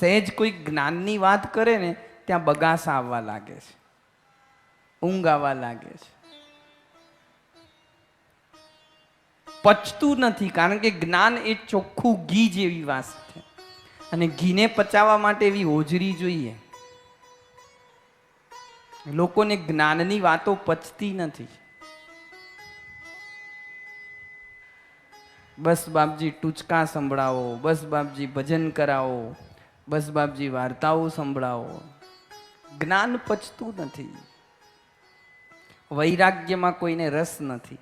સહેજ કોઈ જ્ઞાનની વાત કરે ને ત્યાં બગાસા આવવા લાગે છે, ઊંઘ આવવા લાગે છે, પચતું નથી. કારણ કે જ્ઞાન એ ચોખ્ખું ઘી જેવી વાત છે અને ઘીને પચાવવા માટે એવી હોજરી જોઈએ. લોકોને જ્ઞાનની વાતો પચતી નથી. બસ બાપજી ટૂચકા સંભળાવો, બસ બાપજી ભજન કરાવો, બસ બાપજી વાર્તાઓ સંભળાવો. જ્ઞાન પચતું નથી. વૈરાગ્યમાં કોઈને રસ નથી.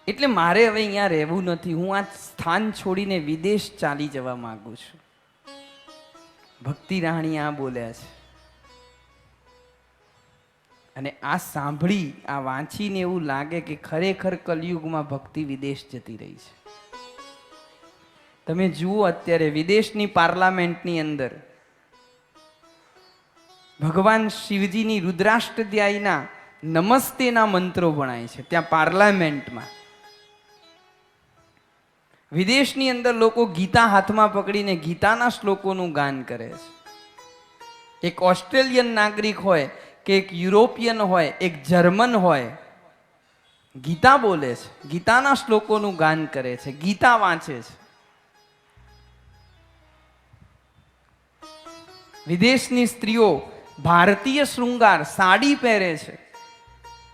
એટલે મારે હવે અહીંયા રહેવું નથી. હું આ સ્થાન છોડીને વિદેશ ચાલી જવા માંગુ છું. ભક્તિ રાણી આ બોલ્યા છે અને આ સાંભળી, આ વાંચીને એવું લાગે કે ખરેખર કલયુગમાં ભક્તિ વિદેશ જતી રહી છે. તમે જુઓ અત્યારે વિદેશની પાર્લામેન્ટની અંદર ભગવાન શિવજીની રુદ્રાષ્ટધ્યાયીના નમસ્તેના મંત્રો ભણાય છે ત્યાં પાર્લામેન્ટમાં. વિદેશની અંદર લોકો ગીતા હાથમાં પકડીને ગીતાના શ્લોકોનું ગાન કરે છે. એક ઓસ્ટ્રેલિયન નાગરિક હોય કે એક યુરોપિયન હોય, એક જર્મન હોય, ગીતા બોલે છે, ગીતાના શ્લોકોનું ગાન કરે છે, ગીતા વાંચે છે. વિદેશની સ્ત્રીઓ ભારતીય શૃંગાર સાડી પહેરે છે,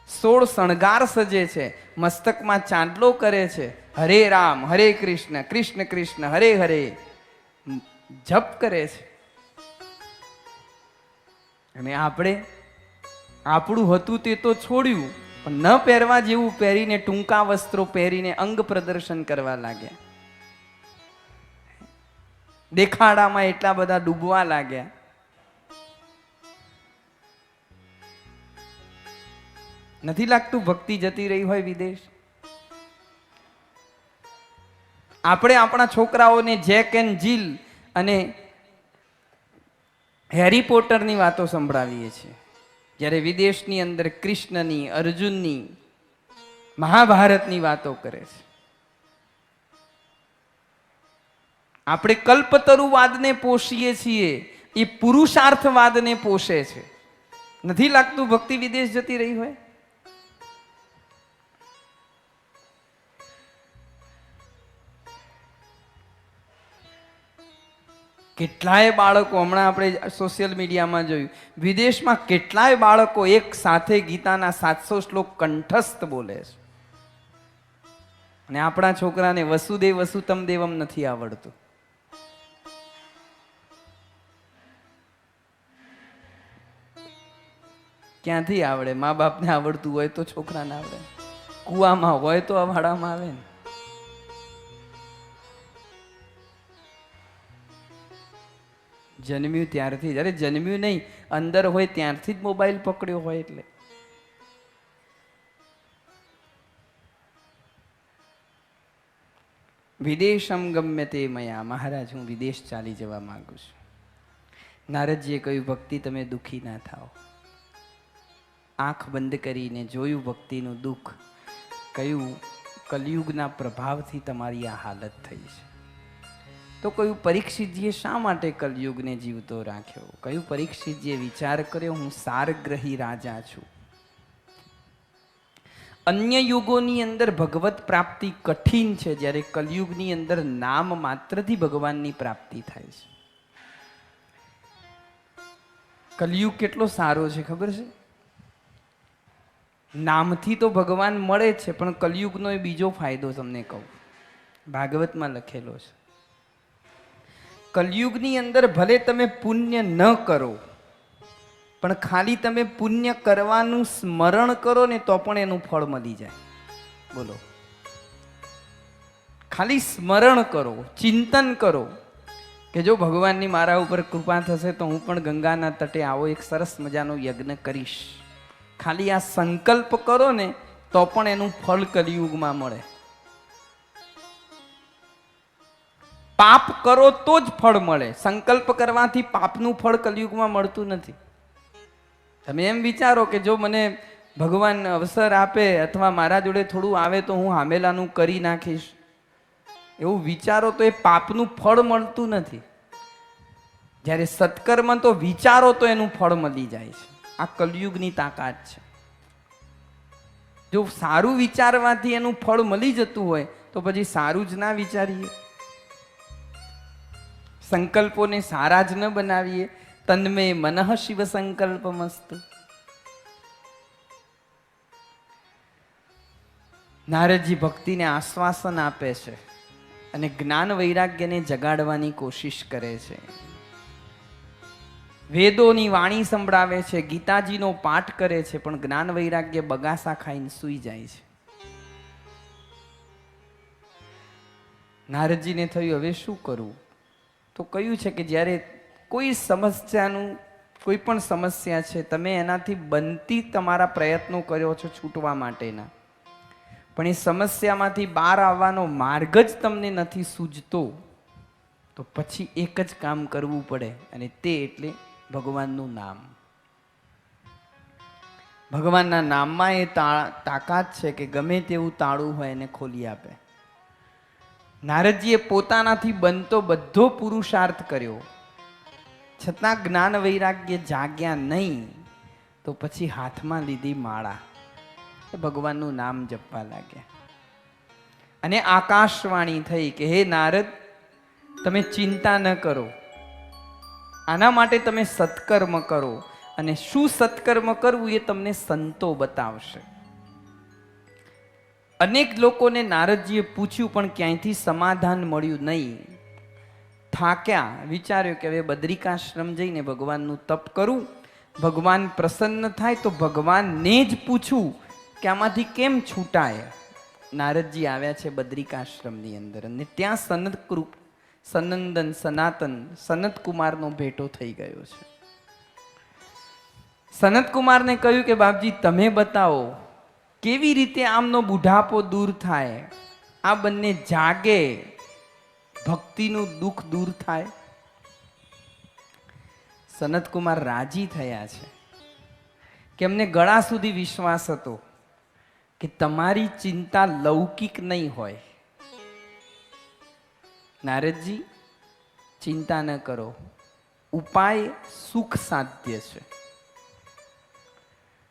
16 શણગાર સજે છે, મસ્તકમાં ચાંદલો કરે છે, હરે રામ હરે કૃષ્ણ કૃષ્ણ કૃષ્ણ હરે હરે જપ કરે છે. અને આપણે આપણું હતું તે તો છોડ્યું, પણ ન પહેરવા જેવું પહેરીને ટૂંકા વસ્ત્રો પહેરીને અંગ પ્રદર્શન કરવા લાગ્યા. દેખાડામાં એટલા બધા ડૂબવા લાગ્યા. નથી લાગતું ભક્તિ જતી રહી હોય વિદેશ? આપણે આપણા છોકરાઓને જેક એન્ડ જીલ અને હેરી પોટરની વાતો સંભળાવીએ છીએ, જ્યારે વિદેશની અંદર કૃષ્ણની, અર્જુનની, મહાભારતની વાતો કરે છે. આપણે કલ્પતરુવાદને પોષીએ છીએ, એ પુરુષાર્થવાદને પોષે છે. નથી લાગતું ભક્તિ વિદેશ જતી રહી હોય? કેટલાય બાળકો, હમણાં આપણે સોશિયલ મીડિયામાં જોયું, વિદેશમાં કેટલાય બાળકો એક સાથે ગીતાના 700 શ્લોક કંઠસ્થ બોલે છે. અને આપણા છોકરાને વસુદેવ વસુતમ દેવમ નથી આવડતું. ક્યાંથી આવડે? મા બાપને આવડતું હોય તો છોકરાને આવડે, કુવામાં હોય તો અવાડામાં આવે ને. જન્મ્યું ત્યારથી જ, અરે જન્મ્યું નહીં, અંદર હોય ત્યારથી જ મોબાઈલ પકડ્યો હોય. એટલે વિદેશમ ગમ્ય તે મયા, મહારાજ હું વિદેશ ચાલી જવા માંગુ છું. નારદજીએ કહ્યું, ભક્તિ તમે દુઃખી ના થાઓ. આંખ બંધ કરીને જોયું ભક્તિનું દુઃખ, કયું કલયુગના પ્રભાવથી તમારી આ હાલત થઈ છે. તો કયું પરીક્ષિતજીએ શા માટે કલયુગને જીવતો રાખ્યો? કયું પરીક્ષિતજીએ વિચાર કર્યો, હું સારગ્રહી રાજા છું. અન્ય યુગોની અંદર ભગવત પ્રાપ્તિ કઠિન છે, જ્યારે કલયુગની અંદર નામ માત્રથી ભગવાનની પ્રાપ્તિ થાય છે. કલયુગ કેટલો સારો છે ખબર છે? નામથી તો ભગવાન મળે છે, પણ કલયુગનો એ બીજો ફાયદો તમને કહું, ભાગવતમાં લખેલો છે. કલયુગની અંદર ભલે તમે પુણ્ય ન કરો, પણ ખાલી તમે પુણ્ય કરવાનું સ્મરણ કરો ને તો પણ એનું ફળ મળી જાય. બોલો, ખાલી સ્મરણ કરો, ચિંતન કરો કે જો ભગવાનની મારા ઉપર કૃપા થશે તો હું પણ ગંગાના તટે આવો એક સરસ મજાનો યજ્ઞ કરીશ. ખાલી આ સંકલ્પ કરો ને તો પણ એનું ફળ કલિયુગમાં મળે. પાપ કરો તો જ ફળ મળે. સંકલ્પ કરવાથી પાપનું ફળ કલિયુગમાં મળતું નથી. તમે એમ વિચારો કે જો મને ભગવાન અવસર આપે અથવા મારા જોડે થોડું આવે તો હું હામેલાનું કરી નાખીશ, એવું વિચારો તો એ પાપનું ફળ મળતું નથી. જ્યારે સત્કર્મ તો વિચારો તો એનું ફળ મળી જાય છે. આ કલયુગની તાકાત છે. જો સારું વિચારવાથી એનું ફળ મળી જતું હોય તો પછી સારું જ ના વિચારીએ, સંકલ્પોને સારા જ ન બનાવીએ. તન્મે મનઃ શિવ સંકલ્પમસ્તુ. નારદજી ભક્તિને આશ્વાસન આપે છે અને જ્ઞાન વૈરાગ્યને જગાડવાની કોશિશ કરે છે. વેદોની વાણી સંભળાવે છે, ગીતાજીનો પાઠ કરે છે, પણ જ્ઞાન વૈરાગ્ય બગાસા ખાઈને સૂઈ જાય છે. નારદજીને થયું હવે શું કરવું? તો કહ્યું છે કે જ્યારે કોઈ પણ સમસ્યા છે, તમે એનાથી બનતી તમારા પ્રયત્નો કર્યો છો છૂટવા માટેના, પણ એ સમસ્યામાંથી બહાર આવવાનો માર્ગ જ તમને નથી સૂઝતો, તો પછી એક જ કામ કરવું પડે, અને તે એટલે ભગવાનનું નામ. ભગવાનના નામમાં એ તાકાત છે કે ગમે તેવું તાળું હોય એને ખોલી આપે. નારદજીએ પોતાનાથી બનતો બધો પુરુષાર્થ કર્યો, છતાં જ્ઞાન વૈરાગ્ય જાગ્યા નહીં. તો પછી હાથમાં લીધી માળા, એ ભગવાનનું નામ જપવા લાગ્યા. અને આકાશવાણી થઈ કે હે નારદ, તમે ચિંતા ન કરો, આના માટે તમે સત્કર્મ કરો, અને શું સત્કર્મ કરવું એ તમને સંતો બતાવશે. અનેક લોકોને નારદજીએ પૂછ્યું પણ ક્યાંયથી સમાધાન મળ્યું નહીં. થાક્યા, વિચાર્યું કે હવે બદ્રિકાશ્રમ જઈને ભગવાનનું તપ કરું, ભગવાન પ્રસન્ન થાય તો ભગવાનને જ પૂછું કે આમાંથી કેમ છૂટાય. નારદજી આવ્યા છે બદ્રિકાશ્રમની અંદર, અને ત્યાં સનંદન સનાતન સનત કુમારનો ભેટો થઈ ગયો છે. સનત કુમારને કહ્યું કે બાપજી તમે બતાવો કેવી રીતે આમનો બુઢાપો દૂર થાય, આ બંને જાગે, ભક્તિનું દુઃખ દૂર થાય. સનત કુમાર રાજી થયા છે કે અમને ગળા સુધી વિશ્વાસ હતો કે તમારી ચિંતા લૌકિક નહીં હોય. નારદજી, ચિંતા ન કરો, ઉપાય સુખ સાધ્ય છે.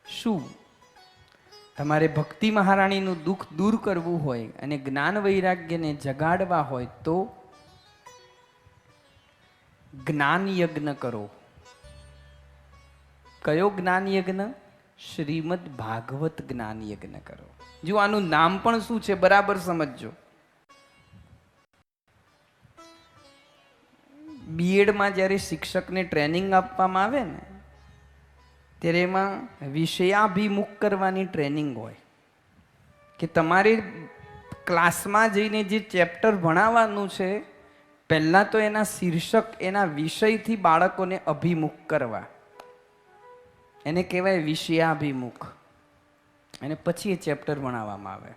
શું? તમારે ભક્તિ મહારાણીનું દુઃખ દૂર કરવું હોય અને જ્ઞાન વૈરાગ્યને જગાડવા હોય તો જ્ઞાન યજ્ઞ કરો. કયો જ્ઞાન યજ્ઞ? શ્રીમદ ભાગવત જ્ઞાન યજ્ઞ કરો. જો આનું નામ પણ શું છે બરાબર સમજજો. બીએડમાં જ્યારે શિક્ષકને ટ્રેનિંગ આપવામાં આવે ને, ત્યારે એમાં વિષયાભિમુખ કરવાની ટ્રેનિંગ હોય કે તમારે ક્લાસમાં જઈને જે ચેપ્ટર ભણાવવાનું છે, પહેલાં તો એના શીર્ષક, એના વિષયથી બાળકોને અભિમુખ કરવા, એને કહેવાય વિષયાભિમુખ, અને પછી એ ચેપ્ટર ભણાવવામાં આવે.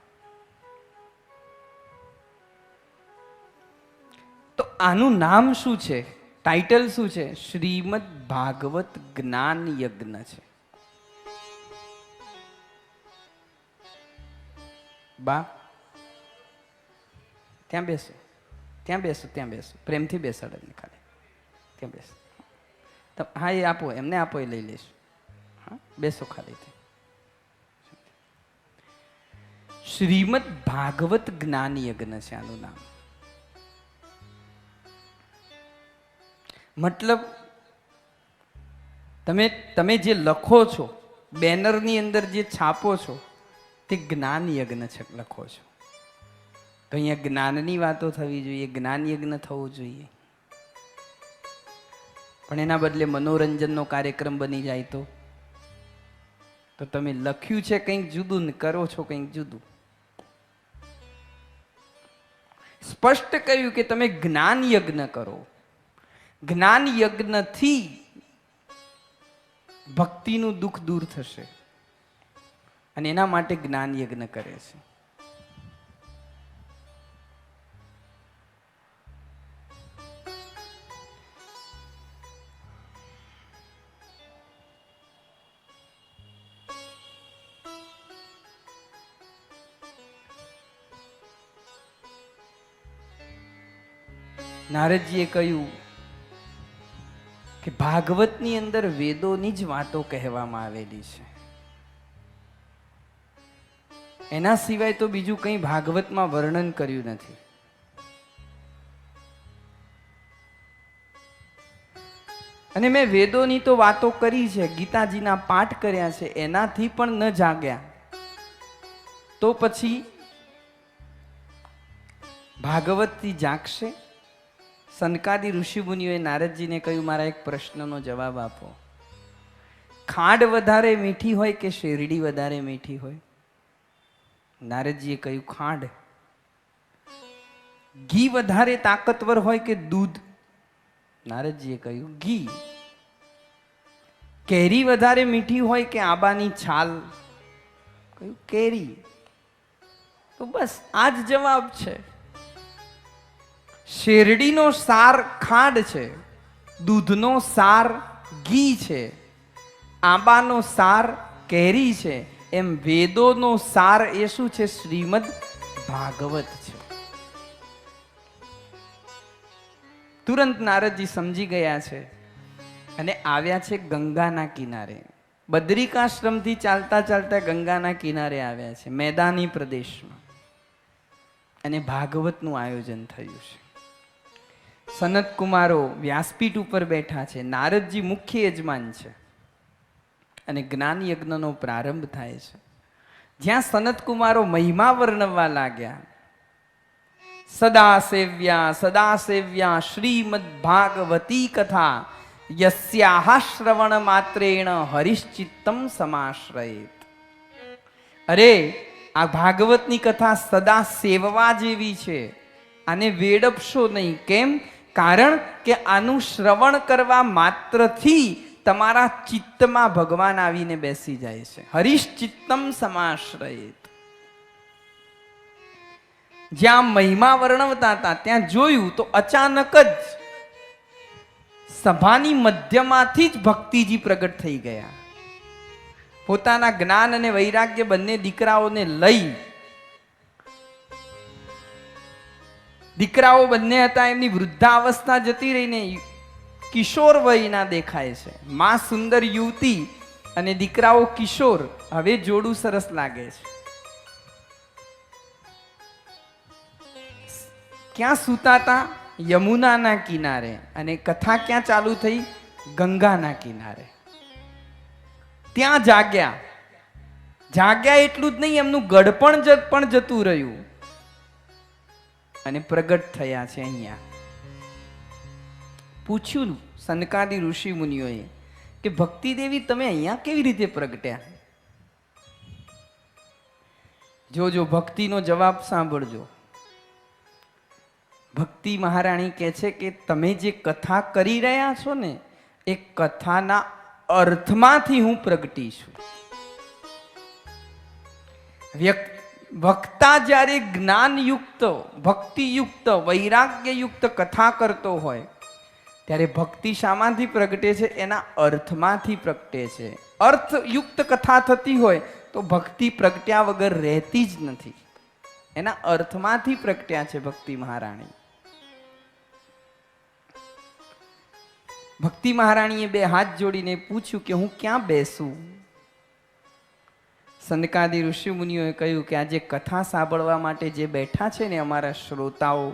તો આનું નામ શું છે? ટાઇટલ શું છે? શ્રીમદ ભાગવત જ્ઞાન યજ્ઞ છે. બા ત્યાં બેસો, ત્યાં બેસો, ત્યાં બેસો, પ્રેમથી બેસાડે ને ખાલી ત્યાં બેસો. હા એ આપો, એમને આપો, એ લઈ લઈશું. હા બેસો ખાલી. શ્રીમદ ભાગવત જ્ઞાન યજ્ઞ છે આનું નામ. મતલબ તમે જે લખો છો, બેનરની અંદર જે છાપો છો, તે જ્ઞાન યજ્ઞ છે, લખો છો. તો અહીંયા જ્ઞાનની વાતો થવી જોઈએ, જ્ઞાન યજ્ઞ થવો જોઈએ. પણ એના બદલે મનોરંજનનો કાર્યક્રમ બની જાય તો તમે લખ્યું છે કંઈક જુદું ને કરો છો કંઈક જુદું. સ્પષ્ટ કહ્યું કે તમે જ્ઞાન યજ્ઞ કરો. જ્ઞાન યજ્ઞથી ભક્તિનું દુઃખ દૂર થશે, અને એના માટે જ્ઞાન યજ્ઞ કરે છે. નારદજીએ કહ્યું કે ભાગવતની અંદર વેદોની જ વાતો કહેવામાં આવેલી છે, એના સિવાય તો બીજું કંઈ ભાગવતમાં વર્ણન કર્યું નથી. અને મેં વેદોની તો વાતો કરી છે, ગીતાજીના પાઠ કર્યા છે, એનાથી પણ ન જાગ્યા તો પછી ભાગવતથી જાગશે? સનકાદી ઋષિમુનિઓએ નારદજીને કહ્યું, મારા એક પ્રશ્નનો જવાબ આપો. ખાંડ વધારે મીઠી હોય કે શેરડી વધારે મીઠી હોય? નારદજીએ કહ્યું ખાંડ. ઘી વધારે તાકતવર હોય કે દૂધ? નારદજીએ કહ્યું ઘી. કેરી વધારે મીઠી હોય કે આંબાની છાલ? કહ્યું કેરી. તો બસ આ જ જવાબ છે. શેરડીનો સાર ખાંડ છે, દૂધનો સાર ઘી છે, આંબાનો સાર કેરી છે, એમ વેદોનો સાર એ શું છે? શ્રીમદ ભાગવત છે. તુરંત નારદજી સમજી ગયા છે અને આવ્યા છે ગંગાના કિનારે. બદ્રિકાશ્રમથી ચાલતા ચાલતા ગંગાના કિનારે આવ્યા છે, મેદાની પ્રદેશમાં, અને ભાગવતનું આયોજન થયું છે. સનત કુમારો વ્યાસપીઠ ઉપર બેઠા છે, નારદજી મુખ્ય યજમાન છે અને જ્ઞાન યજ્ઞનો પ્રારંભ થાય છે. જ્યાં સનત કુમારો મહિમા વર્ણવવા લાગ્યા, સદા સેવ્યા શ્રીમદ ભાગવતી કથા યસ્યાહ શ્રવણ માત્રેણ હરિશ્ચિત્તમ સમાશ્રયેત. અરે આ ભાગવતની કથા સદા સેવવા જેવી છે, આને વેડપશો નહીં. કેમ? કારણ કે આનું શ્રવણ કરવા માત્રથી તમારા ચિત્તમાં ભગવાન આવીને બેસી જાય છે. હરિશ્ચિત્તમ સમાશ્રયેત. જ્યાં મહિમા વર્ણવતા હતા ત્યાં જોયું તો અચાનક જ સભાની મધ્યમાંથી જ ભક્તિજી પ્રગટ થઈ ગયા. પોતાના જ્ઞાન અને વૈરાગ્ય બંને દીકરાઓને લઈ, દીકરાઓ બંને હતા, એમની વૃદ્ધાવસ્થા જતી રહીને કિશોર વયના દેખાય છે. માં સુંદર યુવતી અને દીકરાઓ કિશોર. હવે જોડું સરસ લાગે છે. ક્યાં સૂતા હતા? યમુનાના કિનારે. અને કથા ક્યાં ચાલુ થઈ? ગંગાના કિનારે. ત્યાં જાગ્યા. એટલું જ નહીં, એમનું ગડપણ પણ જતું રહ્યું અને પ્રગટ થયા છે અહીંયા. પૂછ્યું સનકાદી ઋષિ મુનિઓએ કે ભક્તિ દેવી તમે અહીંયા કેવી રીતે પ્રગટ્યા? જોજો ભક્તિનો જવાબ સાંભળજો. ભક્તિ મહારાણી કહે છે કે તમે જે કથા કરી રહ્યા છો ને, એ કથાના અર્થમાંથી હું પ્રગટી છું. વક્તા જ્યારે જ્ઞાનયુક્ત, ભક્તિયુક્ત, વૈરાગ્યયુક્ત કથા કરતો હોય ત્યારે ભક્તિ શામાંથી પ્રગટે છે? એના અર્થમાંથી પ્રગટે છે. અર્થયુક્ત કથા થતી હોય તો ભક્તિ પ્રગટ્યા વગર રહેતી જ નથી. એના અર્થમાંથી પ્રગટ્યા છે ભક્તિ મહારાણી. ભક્તિ મહારાણીએ બે હાથ જોડીને પૂછ્યું કે હું ક્યાં બેસું? સનકાદી ઋષિ મુનિઓએ કહ્યું કે આજે કથા સાંભળવા માટે જે બેઠા છે ને અમારા શ્રોતાઓ,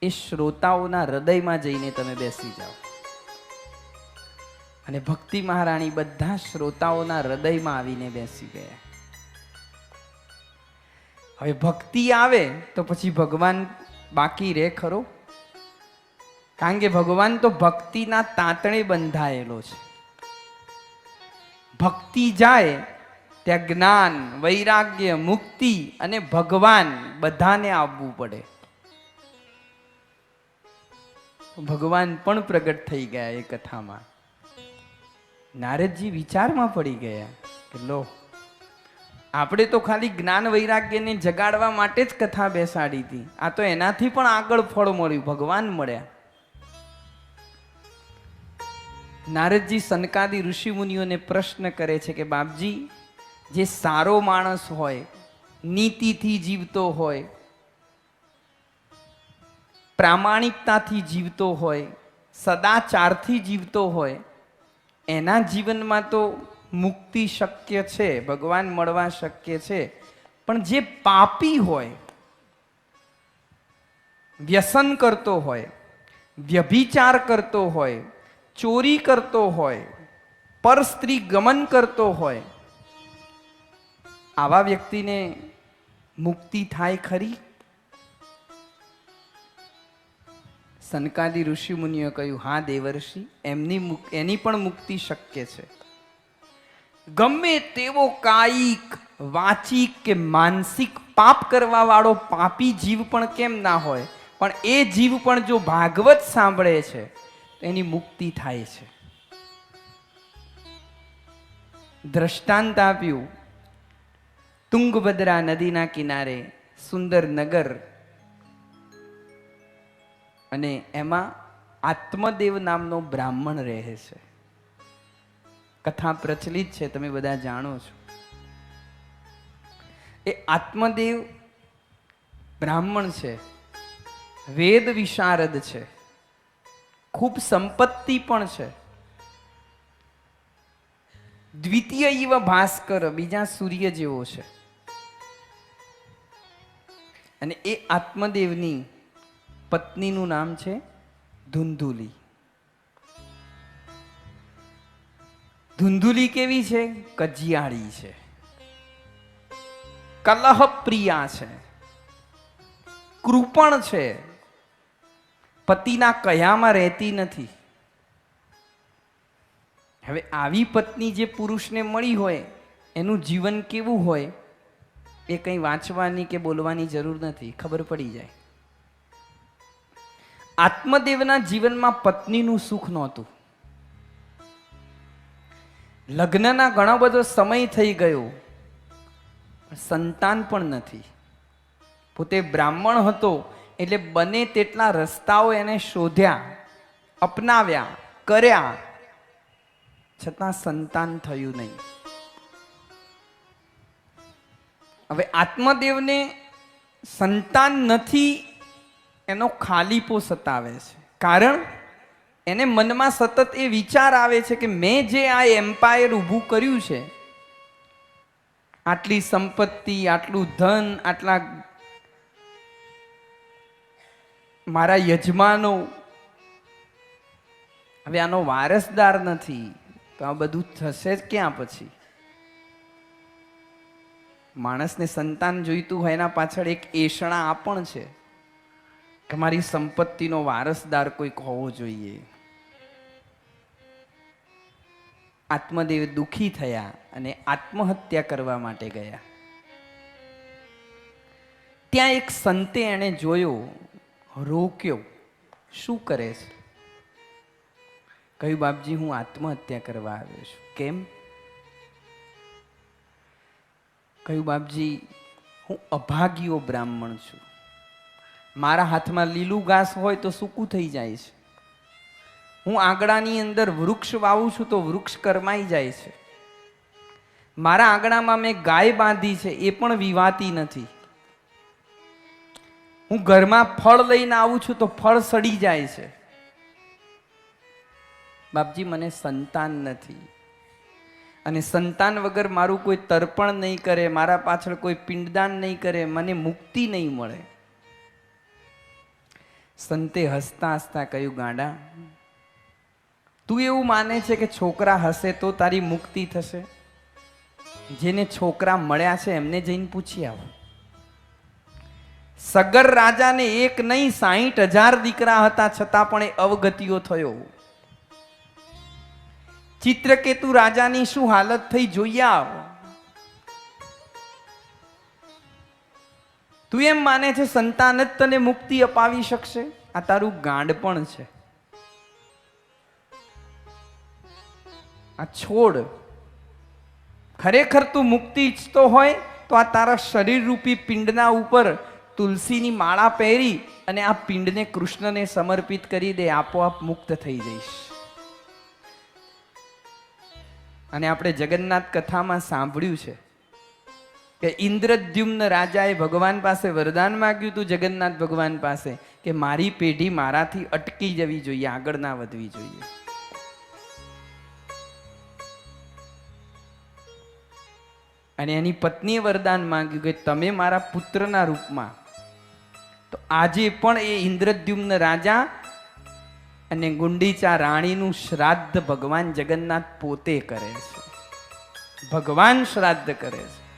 એ શ્રોતાઓના હૃદયમાં જઈને તમે બેસી જાઓ. અને ભક્તિ મહારાણી બધા શ્રોતાઓના હૃદયમાં આવીને બેસી ગયા. હવે ભક્તિ આવે તો પછી ભગવાન બાકી રહે ખરો? કારણ કે ભગવાન તો ભક્તિના તાંતણે બંધાયેલો છે. ભક્તિ જાય ત્યાં જ્ઞાન, વૈરાગ્ય, મુક્તિ અને ભગવાન બધાને આવવું પડે. ભગવાન પણ પ્રગટ થઈ ગયા એ કથામાં. નારદજી વિચારમાં પડી ગયા કે લો, આપણે તો ખાલી જ્ઞાન વૈરાગ્યને જગાડવા માટે જ કથા બેસાડી હતી, આ તો એનાથી પણ આગળ ફળ મળ્યું, ભગવાન મળ્યા. નારદજી સનકાદી ઋષિ મુનિઓને પ્રશ્ન કરે છે કે બાપજી, જે સારો માણસ હોય, નીતિથી જીવતો હોય, પ્રામાણિકતાથી જીવતો હોય, સદાચારથી જીવતો હોય, એના જીવનમાં તો મુક્તિ શક્ય છે, ભગવાન મળવા શક્ય છે. પણ જે પાપી હોય, વ્યસન કરતો હોય, વ્યભિચાર કરતો હોય, ચોરી કરતો હોય, પર સ્ત્રી ગમન કરતો હોય, આવા વ્યક્તિને મુક્તિ થાય ખરી? સનકાદી ઋષિ મુનિઓ કહ્યું, હા દેવર્ષિ, એની પણ મુક્તિ શક્ય છે. ગમે તેવો કાયિક, વાચિક કે માનસિક પાપ કરવા વાળો પાપી જીવ પણ કેમ ના હોય, પણ એ જીવ પણ જો ભાગવત સાંભળે છે તો એની મુક્તિ થાય છે. દ્રષ્ટાંત આપ્યું, તુંગભદ્રા નદીના કિનારે સુંદર નગર, અને એમાં આત્મદેવ નામનો બ્રાહ્મણ રહે છે. કથા પ્રચલિત છે, તમે બધા જાણો છો. એ આત્મદેવ બ્રાહ્મણ છે, વેદ વિશારદ છે, ખૂબ સંપત્તિ પણ છે. દ્વિતીય ઇવ ભાસ્કર, બીજા સૂર્ય જેવો છે. અને એ આત્મદેવની પત્નીનું નામ છે ધુંધુલી. ધુંધુલી કેવી છે? કજિયાળી છે, કલહપ્રિયા છે, કૃપણ છે, પતિના કયામાં રહેતી નથી. હવે આવી પત્ની જે પુરુષને મળી હોય એનું જીવન કેવું હોય એ કંઈ વાંચવાની કે બોલવાની જરૂર નથી, ખબર પડી જાય. આત્મદેવના જીવનમાં પત્નીનું સુખ નહોતું. લગ્નના ઘણો બધો સમય થઈ ગયો, સંતાન પણ નથી. પોતે બ્રાહ્મણ હતો એટલે બને તેટલા રસ્તાઓ એને શોધ્યા, અપનાવ્યા, કર્યા, છતાં સંતાન થયું નહીં. હવે આત્મદેવને સંતાન નથી એનો ખાલીપો સતાવે છે. કારણ એને મનમાં સતત એ વિચાર આવે છે કે મેં જે આ એમ્પાયર ઊભું કર્યું છે, આટલી સંપત્તિ, આટલું ધન, આટલા મારા યજમાનો, હવે આનો વારસદાર નથી તો આ બધું થશે જ ક્યાં પછી? માણસને સંતાન જોઈતું હોય એના પાછળ એક એષણા આ પણ છે કે મારી સંપત્તિનો વારસદાર કોઈક હોવો જોઈએ. આત્મદેવ દુઃખી થયા અને આત્મહત્યા કરવા માટે ગયા. ત્યાં એક સંતે એણે જોયો, રોક્યો. શું કરે છે? કહ્યું, બાપજી હું આત્મહત્યા કરવા આવ્યો છું. કેમ? કહ્યું, બાપજી હું અભાગ્યો બ્રાહ્મણ છું. મારા હાથમાં લીલું ઘાસ હોય તો સૂકું થઈ જાય છે. હું આંગણાની અંદર વૃક્ષ વાવું છું તો વૃક્ષ કરમાઈ જાય છે. મારા આંગણામાં મેં ગાય બાંધી છે, એ પણ વિવાતી નથી. હું ઘરમાં ફળ લઈને આવું છું તો ફળ સડી જાય છે. બાપજી મને સંતાન નથી, અને સંતાન વગર મારું કોઈ તર્પણ નહીં કરે, મારા પાછળ કોઈ પિંડદાન નહીં કરે, મને મુક્તિ નહીં મળે. સંતે હસતા હસતા કહ્યું, ગાંડા, તું એવું માને છે કે છોકરા હશે તો તારી મુક્તિ થશે? જેને છોકરા મળ્યા છે એમને જઈને પૂછી આવો. સગર રાજાને એક નહીં 60,000 દીકરા હતા, છતાં પણ એ અવગતિઓ થયો. ચિત્રકેતુ રાજાની શું હાલત થઈ જોઈએ આવો. તું એમ માને છે સંતાન જ તને મુક્તિ અપાવી શકશે? આ તારું ગાંડ પણ છે. આ છોડ. ખરેખર તું મુક્તિ ઈચ્છતો હોય તો આ તારા શરીર રૂપી પિંડના ઉપર તુલસીની માળા પહેરી અને આ પિંડને કૃષ્ણને સમર્પિત કરી દે, આપોઆપ મુક્ત થઈ જઈશ. અને આપણે જગન્નાથ કથામાં સાંભળ્યું છે કે ઇન્દ્રદ્યુમ્ન રાજાએ ભગવાન પાસે વરદાન માંગ્યું હતું, જગન્નાથ ભગવાન પાસે, કે મારી પેઢી મારાથી અટકી જવી જોઈએ, આગળ ના વધવી જોઈએ. અને એની પત્નીએ વરદાન માંગ્યું કે તમે મારા પુત્રના રૂપમાં. તો આજે પણ એ ઇન્દ્રદ્યુમ્ન રાજા અને ગુંડીચા રાણીનું શ્રાદ્ધ ભગવાન જગન્નાથ પોતે કરે છે. ભગવાન શ્રાદ્ધ કરે છે.